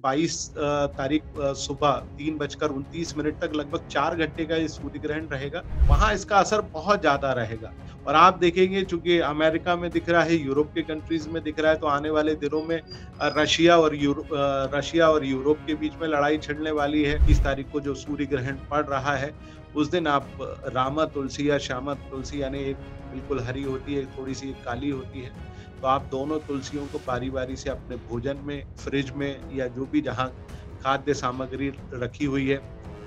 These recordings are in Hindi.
22 तारीख सुबह 3:29 तक लगभग 4 घंटे का ये सूर्य ग्रहण रहेगा। वहाँ इसका असर बहुत ज़्यादा रहेगा और आप देखेंगे चूँकि अमेरिका में दिख रहा है, यूरोप के कंट्रीज़ में दिख रहा है, तो आने वाले दिनों में रशिया और यूरोप के बीच में लड़ाई छिड़ने वाली है। 30 तारीख को जो सूर्य ग्रहण पड़ रहा है, उस दिन आप रामा तुलसी या श्यामा तुलसी यानी एक बिल्कुल हरी होती है, थोड़ी-सी काली होती है। तो आप दोनों तुलसियों को बारी-बारी से अपने भोजन में, फ्रिज में या जो भी जहाँ खाद्य सामग्री रखी हुई है,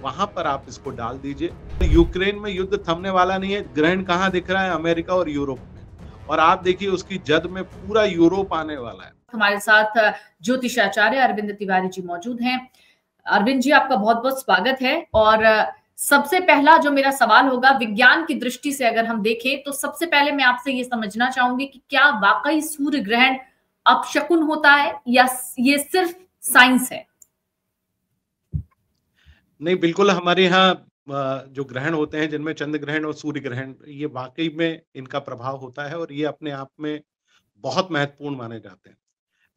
वहाँ पर आप इसको डाल दीजिए। यूक्रेन में युद्ध थमने वाला नहीं है, ग्रहण कहाँ दिख रहा है? अमेरिका और यूरोप में। और आप देखिए उसकी जद में पूरा यूरोप आने वाला है। हमारे साथ ज्योतिषाचार्य अरविंद तिवारी जी मौजूद हैं। अरविंद जी, आपका बहुत-बहुत स्वागत है। और सबसे पहला जो मेरा सवाल होगा, विज्ञान की दृष्टि से अगर हम देखें तो सबसे पहले मैं आपसे ये समझना चाहूंगी कि क्या वाकई सूर्य ग्रहण अपशकुन होता है या ये सिर्फ साइंस है? नहीं, बिल्कुल हमारे यहाँ जो ग्रहण होते हैं जिनमें चंद्र ग्रहण और सूर्य ग्रहण, ये वाक़ई में इनका प्रभाव होता है और ये अपने आप में बहुत महत्वपूर्ण माने जाते हैं।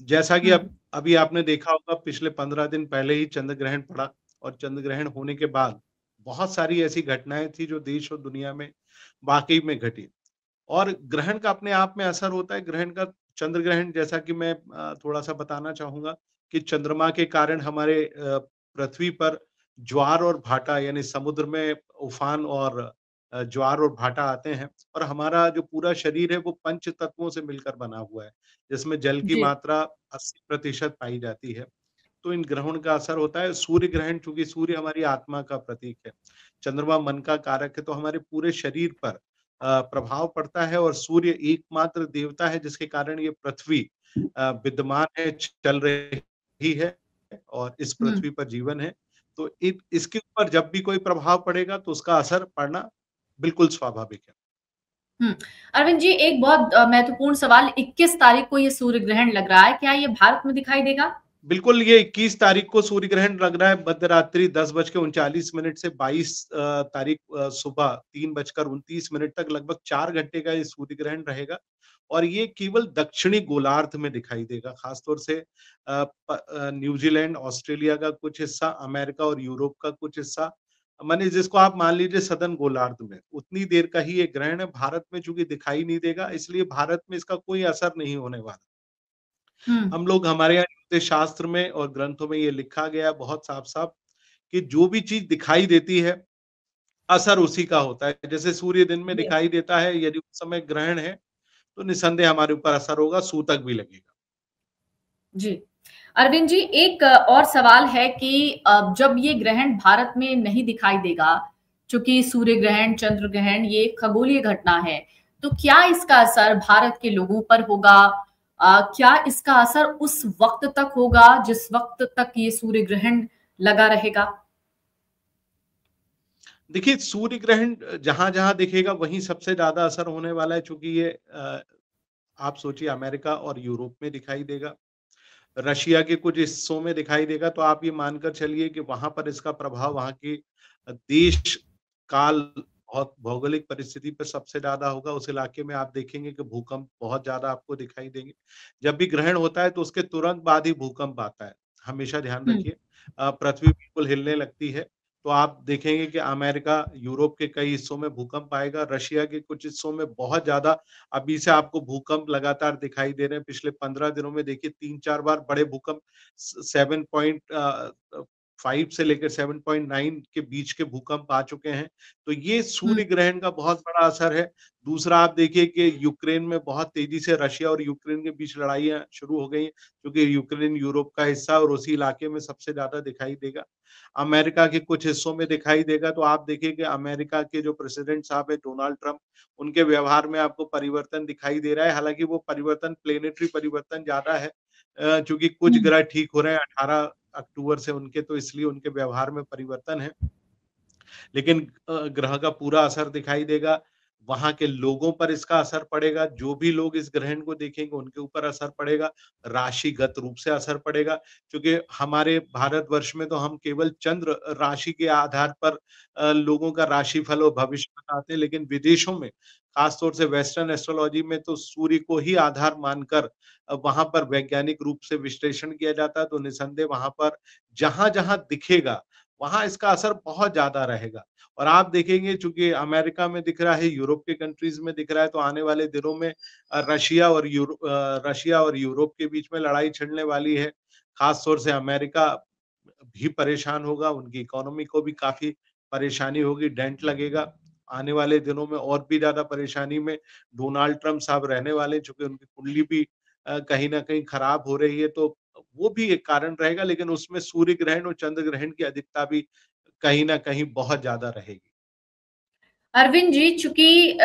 जैसा कि अब हम्म। अभी आपने देखा होगा पिछले 15 दिन पहले ही चंद्र ग्रहण पड़ा और चंद्र ग्रहण होने के बाद बहुत सारी ऐसी घटनाएँ थी जो देश और दुनिया में वाक़ई में घटी। और ग्रहण का अपने आप में असर होता है, ग्रहण का चंद्र ग्रहण जैसा कि मैं थोड़ा-सा बताना चाहूँगा कि चंद्रमा के कारण हमारे पृथ्वी पर ज्वार और भाटा यानी समुद्र में उफान और ज्वार और भाटा आते हैं और हमारा जो पूरा शरीर है वो पंच तत्वों से मिलकर बना हुआ है, जिसमें जल की जी। मात्रा 80% पाई जाती है। तो इन ग्रहण का असर होता है। सूर्य ग्रहण चूँकि सूर्य हमारी आत्मा का प्रतीक है, चंद्रमा मन का कारक है, तो हमारे पूरे शरीर पर प्रभाव पड़ता है और सूर्य एकमात्र देवता है जिसके कारण ये पृथ्वी विद्यमान है, चल रही है और इस हम्म। पृथ्वी पर जीवन है। तो इ इसके ऊपर जब भी कोई प्रभाव पड़ेगा तो उसका असर पड़ना बिल्कुल स्वाभाविक है। हम्म। अरविंद जी, एक बहुत महत्वपूर्ण सवाल, 21 तारीख को ये सूर्य ग्रहण लग रहा है, क्या ये भारत में दिखाई देगा? बिल्कुल, ये 21 तारीख को सूर्य ग्रहण लग रहा है मध्यरात्रि 10:39 से 22 तारीख सुबह 3:29 तक लगभग 4 घंटे का ये सूर्य ग्रहण रहेगा और ये केवल दक्षिणी गोलार्ध में दिखाई देगा, खासतौर से न्यूजीलैंड, ऑस्ट्रेलिया का कुछ हिस्सा, अमेरिका और यूरोप का कुछ हिस्सा, माने जिसको आप मान लीजिए सदर्न गोलार्ध में, उतनी देर का ही ये ग्रहण है। भारत में चूँकि दिखाई नहीं देगा, इसलिए भारत में इसका कोई असर नहीं होने वाला। हम्म। हम लोग हमारे यहाँ ज्योतिष शास्त्र में और ग्रंथों में ये लिखा गया है बहुत साफ-साफ कि जो भी चीज़ दिखाई देती है, असर उसी का होता है। जैसे सूर्य दिन में जी। दिखाई देता है, यदि उस समय ग्रहण है, तो निस्संदेह हमारे ऊपर असर होगा, सूतक भी लगेगा। जी। अरविंद जी, एक और सवाल है कि जब ये ग्रहण भारत में नहीं दिखाई देगा, चूंकि सूर्य ग्रहण, चंद्र ग्रहण ये खगोलीय घटना है, तो क्या इसका असर भारत के लोगों पर होगा? क्या इसका असर उस वक्त तक होगा जिस वक्त तक ये सूर्य ग्रहण लगा रहेगा? देखिए, सूर्य ग्रहण जहाँ-जहाँ दिखेगा वहीं सबसे ज़्यादा असर होने वाला है चूँकि ये आप सोचिए अमेरिका और यूरोप में दिखाई देगा। रशिया के कुछ हिस्सों में दिखाई देगा, तो आप ये मानकर चलिए कि वहाँ पर इसका प्रभाव वहाँ की देश, काल और भौगोलिक परिस्थिति पे सबसे ज़्यादा होगा। उस इलाके में आप देखेंगे कि भूकंप बहुत ज़्यादा आपको दिखाई देंगे। जब भी ग्रहण होता है तो उसके तुरंत बाद ही भूकंप आता है, हमेशा ध्यान हम्म। रखिए। पृथ्वी बिल्कुल हिलने लगती है, तो आप देखेंगे कि अमेरिका, यूरोप के कई हिस्सों में भूकंप आएगा, रशिया के कुछ हिस्सों में बहुत ज़्यादा अभी से आपको भूकंप लगातार दिखाई दे रहे हैं। पिछले 15 दिनों में देखिए 3-4 बार बड़े भूकंप 7.5 से लेकर 7.9 के बीच के भूकंप आ चुके हैं। तो ये हम्म। सूर्य ग्रहण का बहुत बड़ा असर है। दूसरा आप देखिए कि यूक्रेन में बहुत तेज़ी से रशिया और यूक्रेन के बीच लड़ाइयाँ शुरू हो गई हैं, क्योंकि यूक्रेन यूरोप का हिस्सा है और उसी इलाके में सबसे ज़्यादा दिखाई देगा। अमेरिका के कुछ हिस्सों में दिखाई देगा, तो आप देखिए कि अमेरिका के जो प्रेसिडेंट साहब हैं डोनाल्ड ट्रम्प, उनके व्यवहार में आपको परिवर्तन दिखाई दे रहा है। हालाँकि वो परिवर्तन प्लेनेटरी परिवर्तन ज़्यादा है, चूँकि कुछ हम्म। ग्रह ठीक हो रहे हैं 18 अक्टूबर से उनके, तो इसलिए उनके व्यवहार में परिवर्तन है। लेकिन ग्रह का पूरा असर दिखाई देगा। वहाँ के लोगों पर इसका असर पड़ेगा, जो भी लोग इस ग्रहण को देखेंगे उनके ऊपर असर पड़ेगा, राशिगत रूप से असर पड़ेगा, क्योंकि हमारे भारतवर्ष में तो हम केवल चंद्र राशि के आधार पर लोगों का राशिफल और भविष्य बताते हैं, लेकिन विदेशों में, खास तौर से वेस्टर्न एस्ट्रोलॉजी में तो सूर्य को ही आधार मानकर वहाँ पर वैज्ञानिक रूप से विश्लेषण किया जाता है, तो निसंदेह वहाँ पर जहाँ-जहाँ दिखेगा, वहाँ इसका असर बहुत ज़्यादा रहेगा। और आप देखेंगे चूँकि अमेरिका में दिख रहा है, यूरोप के कंट्रीज़ में दिख रहा है, तो आने वाले दिनों में रशिया और यूरोप के बीच में लड़ाई छिड़ने वाली है। ख़ास तौर से अमेरिका भी परेशान होगा, उनकी इकोनॉमी को भी काफ़ी परेशानी होगी, डेंट लगेगा। आने वाले दिनों में और भी ज़्यादा परेशानी में डोनाल्ड ट्रम्प साहब रहने वाले हैं, चूँकि उनकी कुंडली भी कहीं न कहीं खराब हो रही है, तो वो भी एक कारण रहेगा, लेकिन उसमें सूर्य ग्रहण और चंद्र ग्रहण की अधिकता भी कहीं न कहीं बहुत ज़्यादा रहेगी। अरविंद जी, चूंकि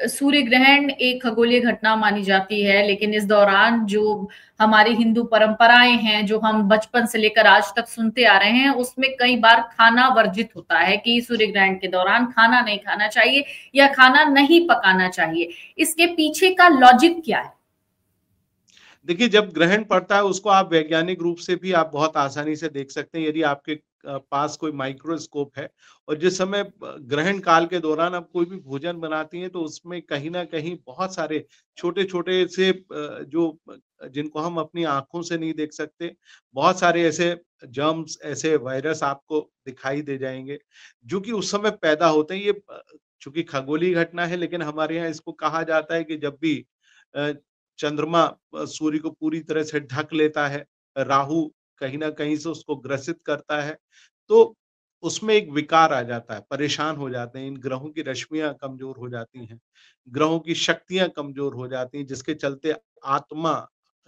सूर्य ग्रहण एक खगोलीय घटना मानी जाती है, लेकिन इस दौरान जो हमारी हिंदू परंपराएं हैं, जो हम बचपन से लेकर आज तक सुनते आ रहे हैं, उसमें कई बार खाना वर्जित होता है कि सूर्य ग्रहण के दौरान खाना नहीं खाना चाहिए या खाना नहीं पकाना चाहिए। इसके पीछे का लॉजिक क्या है? देखिए, जब ग्रहण पड़ता है उसको आप वैज्ञानिक रूप से भी आप बहुत आसानी से देख सकते हैं यदि आपके पास कोई माइक्रोस्कोप है और जिस समय ग्रहण काल के दौरान आप कोई भी भोजन बनाती हैं तो उसमें कहीं न कहीं बहुत सारे छोटे-छोटे से जिनको हम अपनी आँखों से नहीं देख सकते, बहुत सारे ऐसे जर्म्स, ऐसे वायरस आपको दिखाई दे जाएँगे, जो कि उस समय पैदा होते हैं। ये चूँकि खगोलीय घटना है लेकिन हमारे यहाँ इसको कहा जाता है कि जब भी अ, चंद्रमा सूर्य को पूरी तरह से ढक लेता है, राहु कहीं न कहीं से उसको ग्रसित करता है, तो उसमें एक विकार आ जाता है, परेशान हो जाते हैं, इन ग्रहों की रश्मियाँ कमज़ोर हो जाती हैं, ग्रहों की शक्तियाँ कमज़ोर हो जाती हैं, जिसके चलते आत्मा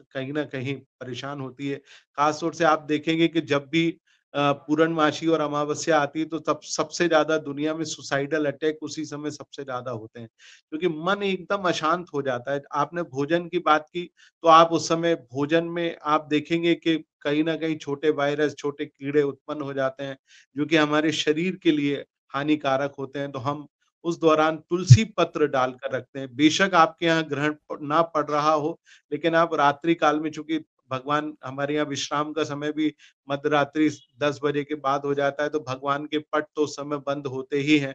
कहीं न कहीं परेशान होती है। ख़ास तौर से आप देखेंगे कि जब भी पूर्णमासी और अमावस्या आती है, तो तब सबसे ज़्यादा दुनिया में सुसाइडल अटैक उसी समय सबसे ज़्यादा होते हैं। क्योंकि मन एकदम अशांत हो जाता है। आपने भोजन की बात की, तो आप उस समय भोजन में आप देखेंगे कि कहीं न कहीं छोटे वायरस, छोटे कीड़े उत्पन्न हो जाते हैं, जो कि हमारे शरीर के लिए हानिकारक होते हैं। तो हम उस दौरान तुलसी पत्र डालकर रखते हैं। बेशक आपके यहाँ ग्रहण ना पड़ रहा हो, लेकिन आप रात्रि काल में चूँकि भगवान हमारे यहाँ विश्राम का समय भी मध्यरात्रि 10 बजे के बाद हो जाता है, तो भगवान के पट तो उस समय बंद होते ही हैं।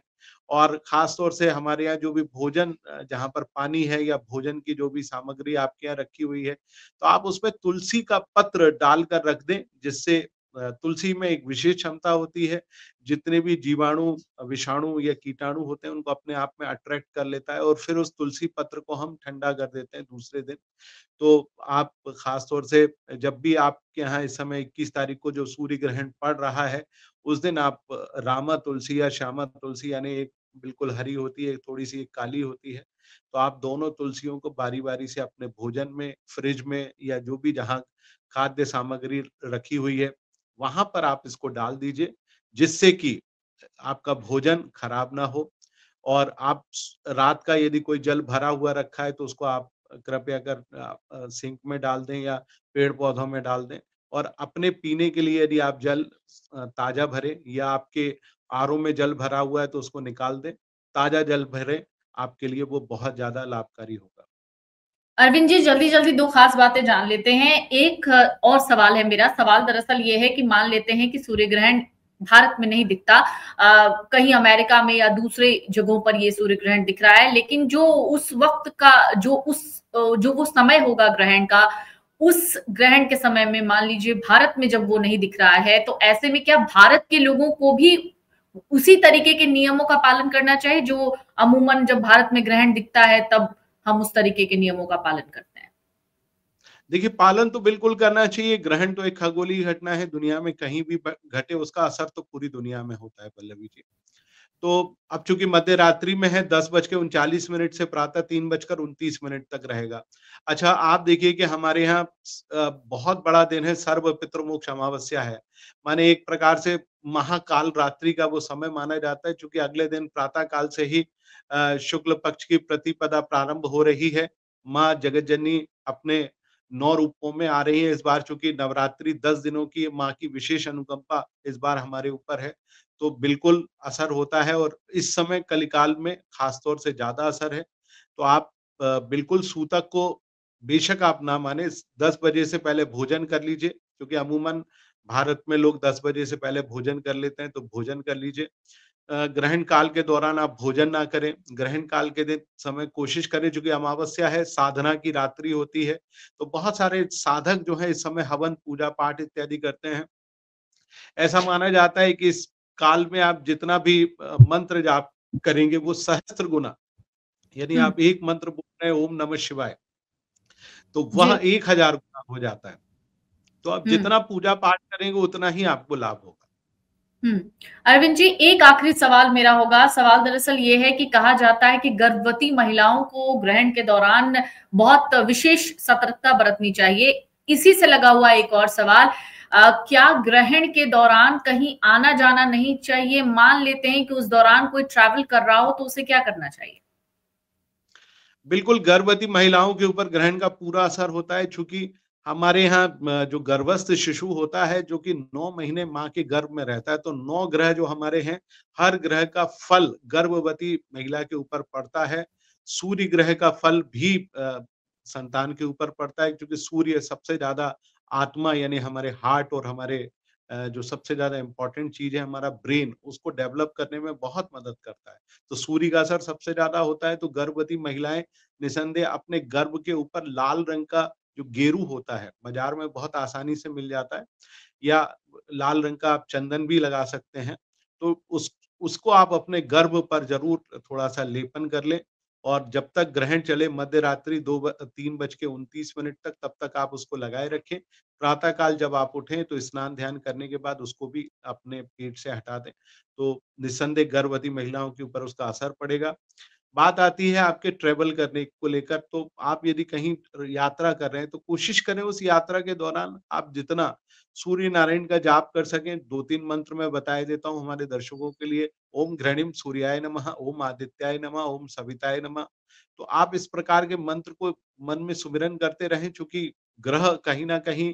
और ख़ास तौर से हमारे यहाँ जो भी भोजन जहाँ पर पानी है या भोजन की जो भी सामग्री आपके यहाँ रखी हुई है, तो आप उसमें तुलसी का पत्र डालकर रख दें, जिससे तुलसी में एक विशेष क्षमता होती है, जितने भी जीवाणु, विषाणु या कीटाणु होते हैं, उनको अपने आप में अट्रैक्ट कर लेता है और फिर उस तुलसी पत्र को हम ठंडा कर देते हैं दूसरे दिन। तो आप ख़ास तौर से जब भी आपके यहाँ इस समय 21 तारीख को जो सूर्य ग्रहण पड़ रहा है, उस दिन आप रामा तुलसी या श्यामा तुलसी यानी एक बिल्कुल हरी होती है, थोड़ी-सी एक काली होती है। तो आप दोनों तुलसियों को बारी-बारी से अपने भोजन में, फ्रिज में या जो भी जहाँ खाद्य सामग्री रखी हुई है, वहाँ पर आप इसको डाल दीजिए, जिससे कि आपका भोजन खराब ना हो और आप रात का यदि कोई जल भरा हुआ रखा है तो उसको आप कृपया कर सिंक में डाल दें या पेड़-पौधों में डाल दें और अपने पीने के लिए यदि आप जल ताज़ा भरें या आपके आरओ में जल भरा हुआ है तो उसको निकाल दें, ताज़ा जल भरें, आपके लिए वो बहुत ज़्यादा लाभकारी होगा। अरविंद जी, जल्दी-जल्दी 2 खास बातें जान लेते हैं। एक और सवाल है मेरा, सवाल दरअसल ये है कि मान लेते हैं कि सूर्य ग्रहण भारत में नहीं दिखता, कहीं अमेरिका में या दूसरे जगहों पर ये सूर्य ग्रहण दिख रहा है, लेकिन जो उस वक़्त का जो वो समय होगा ग्रहण का, उस ग्रहण के समय में मान लीजिए भारत में जब वो नहीं दिख रहा है, तो ऐसे में क्या भारत के लोगों को भी उसी तरीके के नियमों का पालन करना चाहिए, जो अमूमन जब भारत में ग्रहण दिखता है, तब हम उस तरीके के नियमों का पालन करते हैं? देखिए, पालन तो बिल्कुल करना चाहिए, ग्रहण तो एक खगोलीय घटना है, दुनिया में कहीं भी घटे उसका असर तो पूरी दुनिया में होता है पल्लवी जी। तो अब चूँकि मध्य रात्रि में है 10:39 से प्रातः 3:29 तक रहेगा। अच्छा आप देखिए कि हमारे यहाँ बहुत बड़ा दिन है सर्व पितृमोक्ष अमावस्या है। माने एक प्रकार से महाकाल रात्रि का वो समय माना जाता है चूँकि अगले दिन प्रातः काल से ही शुक्ल पक्ष की प्रतिपदा प्रारंभ हो रही है। माँ जगत जननी अपने 9 रूपों में आ रही है इस बार, चूँकि नवरात्रि 10 दिनों की माँ की विशेष अनुकंपा इस बार हमारे ऊपर है, तो बिल्कुल असर होता है और इस समय कलिकाल में ख़ास तौर से ज़्यादा असर है। तो आप बिल्कुल सूतक को बेशक आप ना मानें, 10 बजे से पहले भोजन कर लीजिए, क्योंकि अमूमन भारत में लोग 10 बजे से पहले भोजन कर लेते हैं, तो भोजन कर लीजिए। ग्रहण काल के दौरान आप भोजन ना करें। ग्रहण काल के दिन समय कोशिश करें, चूँकि अमावस्या है, साधना की रात्रि होती है, तो बहुत सारे साधक जो हैं इस समय हवन, पूजा-पाठ इत्यादि करते हैं। ऐसा माना जाता है कि इस काल में आप जितना भी मंत्र जाप करेंगे वो सहस्त्र गुना, यानी हुँ, आप एक मंत्र बोल रहे हैं ओम नमः शिवाय, तो जी, वह 1000 गुना हो जाता है। तो आप हुँ, जितना पूजा-पाठ करेंगे उतना ही आपको लाभ होगा। हुँ। अरविंद जी, एक आखिरी सवाल मेरा होगा। सवाल दरअसल ये है कि कहा जाता है कि गर्भवती महिलाओं को ग्रहण के दौरान बहुत विशेष सतर्कता बरतनी चाहिए। इसी से लगा हुआ एक और सवाल, क्या ग्रहण के दौरान कहीं आना-जाना नहीं चाहिए? मान लेते हैं कि उस दौरान कोई ट्रैवल कर रहा हो, तो उसे क्या करना चाहिए? बिल्कुल, गर्भवती महिलाओं के ऊपर ग्रहण का पूरा असर होता है, चूँकि हमारे यहाँ जो गर्भस्थ शिशु होता है, जो कि 9 महीने माँ के गर्भ में रहता है, तो 9 ग्रह जो हमारे हैं, हर ग्रह का फल गर्भवती महिला के ऊपर पड़ता है। सूर्य ग्रह का फल भी संतान के ऊपर पड़ता है, क्योंकि सूर्य सबसे ज़्यादा आत्मा, यानी हमारे हार्ट और हमारे जो सबसे ज़्यादा इम्पोर्टेंट चीज़ है हमारा ब्रेन, उसको डेवलप करने में बहुत मदद करता है। तो सूर्य का असर सबसे ज़्यादा होता है, तो गर्भवती महिलाएँ निसंदेह अपने गर्भ के ऊपर लाल रंग का जो गेरू होता है, बाज़ार में बहुत आसानी से मिल जाता है, या लाल रंग का आप चंदन भी लगा सकते हैं। तो उसको आप अपने गर्भ पर ज़रूर थोड़ा-सा लेपन कर लें, और जब तक ग्रहण चले मध्य रात्रि 3:29 तक, तब तक आप उसको लगाए रखें। प्रातः काल जब आप उठें तो स्नान ध्यान करने के बाद उसको भी अपने पेट से हटा दें। तो निस्संदेह गर्भवती महिलाओं के ऊपर उसका असर पड़ेगा। बात आती है आपके ट्रैवल करने को लेकर, तो आप यदि कहीं यात्रा कर रहे हैं, तो कोशिश करें उस यात्रा के दौरान आप जितना सूर्य नारायण का जाप कर सकें। 2-3 मंत्र मैं बताए देता हूँ हमारे दर्शकों के लिए। ओम घृणिम सूर्याय नमः, ओम आदित्याय नमः, ओम सविताय नमः। तो आप इस प्रकार के मंत्र को मन में सुमिरन करते रहें, चूँकि ग्रह कहीं न कहीं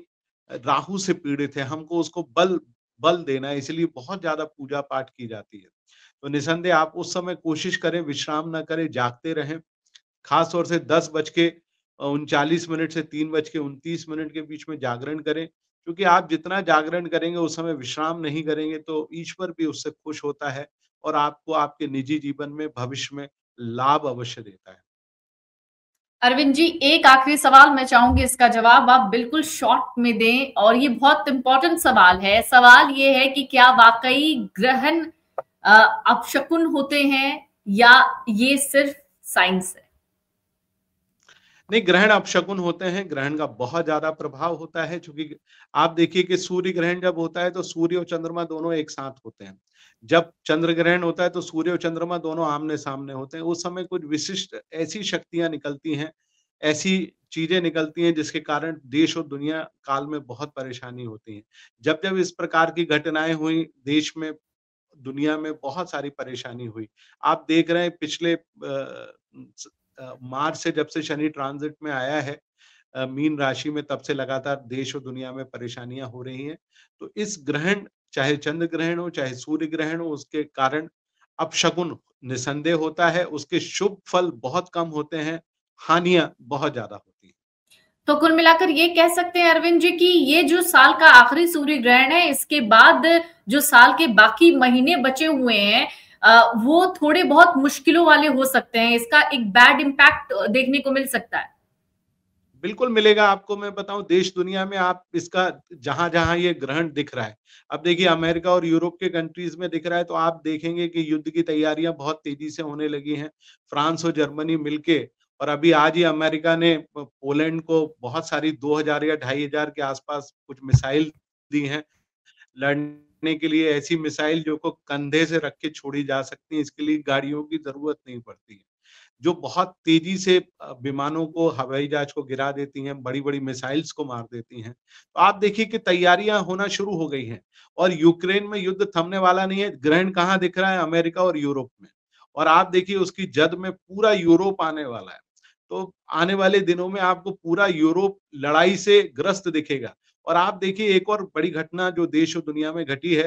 राहु से पीड़ित है, हमको उसको बल बल देना है, इसलिए बहुत ज़्यादा पूजा-पाठ की जाती है। तो निसंदेह आप उस समय कोशिश करें, विश्राम ना करें, जागते रहें। ख़ास तौर से 10 बज के 39 मिनट से 3 बज के 29 मिनट के बीच में जागरण करें, क्योंकि आप जितना जागरण करेंगे, उस समय विश्राम नहीं करेंगे, तो ईश्वर भी उससे खुश होता है और आपको आपके निजी जीवन में भविष्य में लाभ अवश्य देता है। अरविंद जी, एक आखिरी सवाल मैं चाहूँगी इसका जवाब आप बिल्कुल शॉर्ट में दें और ये बहुत इम्पोर्टेंट सवाल है। सवाल ये है कि क्या वाक़ई ग्रहण अ, अपशकुन होते हैं या ये सिर्फ साइंस है? नहीं, ग्रहण अपशकुन होते हैं, ग्रहण का बहुत ज़्यादा प्रभाव होता है, चूँकि आप देखिए कि सूर्य ग्रहण जब होता है, तो सूर्य और चंद्रमा दोनों एक साथ होते हैं। जब चंद्र ग्रहण होता है, तो सूर्य और चंद्रमा दोनों आमने-सामने होते हैं। उस समय कुछ विशिष्ट ऐसी शक्तियाँ निकलती हैं, ऐसी चीज़ें निकलती हैं, जिसके कारण देश और दुनिया काल में बहुत परेशानी होती है। जब-जब इस प्रकार की घटनाएँ हुई, देश में, दुनिया में बहुत सारी परेशानी हुई। आप देख रहे हैं पिछले मार्च से, जब से शनि ट्रांजिट में आया है मीन राशि में, तब से लगातार देश और दुनिया में परेशानियाँ हो रही हैं। तो इस ग्रहण, चाहे चंद्र ग्रहण हो, चाहे सूर्य ग्रहण हो, उसके कारण अपशकुन निसंदेह होता है। उसके शुभ फल बहुत कम होते हैं, हानियाँ बहुत ज़्यादा होती हैं। तो कुल मिलाकर ये कह सकते हैं अरविंद जी कि ये जो साल का आखिरी सूर्य ग्रहण है, इसके बाद जो साल के बाकी महीने बचे हुए हैं वो थोड़े बहुत मुश्किलों वाले हो सकते हैं। इसका एक बैड इम्पैक्ट देखने को मिल सकता है। बिल्कुल मिलेगा आपको, मैं बताऊँ देश दुनिया में आप इसका जहाँ-जहाँ ये ग्रहण दिख रहा है। अब देखिए अमेरिका और यूरोप के कंट्रीज़ में दिख रहा है, तो आप देखेंगे कि युद्ध की तैयारियाँ बहुत तेज़ी से होने लगी हैं। फ्रांस और जर्मनी मिलके, और अभी आज ही अमेरिका ने पोलैंड को बहुत सारी 2000 या 2500 के आसपास कुछ मिसाइल दी हैं। लड़ने के लिए ऐसी मिसाइल जो को कंधे से रख के छोड़ी जा सकती हैं, इसके लिए गाड़ियों की ज़रूरत नहीं पड़ती है। जो बहुत तेज़ी से विमानों को, हवाई जहाज को गिरा देती हैं, बड़ी-बड़ी मिसाइल्स को मार देती हैं। तो आप देखिए कि तैयारियाँ होना शुरू हो गई हैं, और यूक्रेन में युद्ध थमने वाला नहीं है। ग्रहण कहाँ दिख रहा है? अमेरिका और यूरोप में। और आप देखिए उसकी जद में पूरा यूरोप आने वाला है। तो आने वाले दिनों में आपको पूरा यूरोप लड़ाई से ग्रस्त दिखेगा। और आप देखिए एक और बड़ी घटना जो देश और दुनिया में घटी है,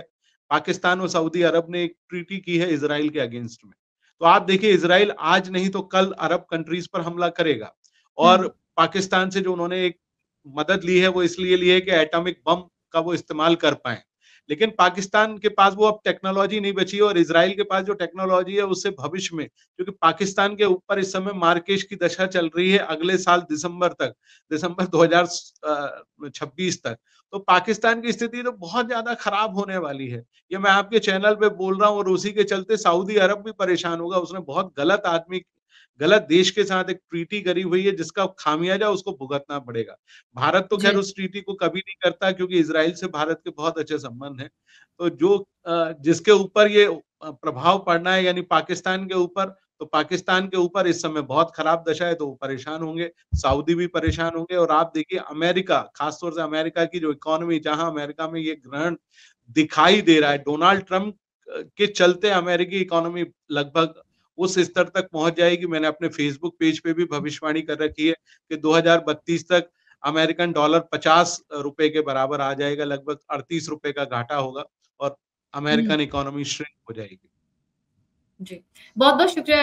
पाकिस्तान और सऊदी अरब ने एक ट्रीटी की है इज़राइल के अगेंस्ट में। तो आप देखिए इज़राइल आज नहीं तो कल अरब कंट्रीज़ पर हमला करेगा और हुँ, पाकिस्तान से जो उन्होंने एक मदद ली है वो इसलिए ली है कि एटॉमिक बम का वो इस्तेमाल कर पाएँ। लेकिन पाकिस्तान के पास वो अब टेक्नोलॉजी नहीं बची है और इज़राइल के पास जो टेक्नोलॉजी है उससे भविष्य में, क्योंकि पाकिस्तान के ऊपर इस समय मारकेश की दशा चल रही है अगले साल दिसंबर तक, दिसंबर 2026 तक। तो पाकिस्तान की स्थिति तो बहुत ज़्यादा खराब होने वाली है। ये मैं आपके चैनल पे बोल रहा हूँ और उसी के चलते सऊदी अरब भी परेशान होगा। उसने बहुत गलत देश के साथ एक ट्रीटी करी हुई है जिसका खामियाजा उसको भुगतना पड़ेगा। भारत तो खैर जी, उस ट्रीटी को कभी नहीं करता क्योंकि इज़राइल से भारत के बहुत अच्छे संबंध हैं। तो जो जिसके ऊपर ये प्रभाव पड़ना है यानी पाकिस्तान के ऊपर, तो पाकिस्तान के ऊपर इस समय बहुत खराब दशा है तो वो परेशान होंगे, सऊदी भी परेशान होंगे और आप देखिए अमेरिका, खास तौर से अमेरिका की जो इकोनॉमी जहाँ अमेरिका में ये ग्रहण दिखाई दे रहा है, डोनाल्ड ट्रम्प के चलते अमेरिकी इकोनॉमी लगभग उस स्तर तक पहुँच जाएगी। मैंने अपने फेसबुक पेज पे भी भविष्यवाणी कर रखी है कि 2032 तक अमेरिकन डॉलर ₹50 के बराबर आ जाएगा, लगभग ₹38 का घाटा होगा और हुँ, अमेरिकन इकोनॉमी श्रिंक हो जाएगी। जी। बहुत-बहुत शुक्रिया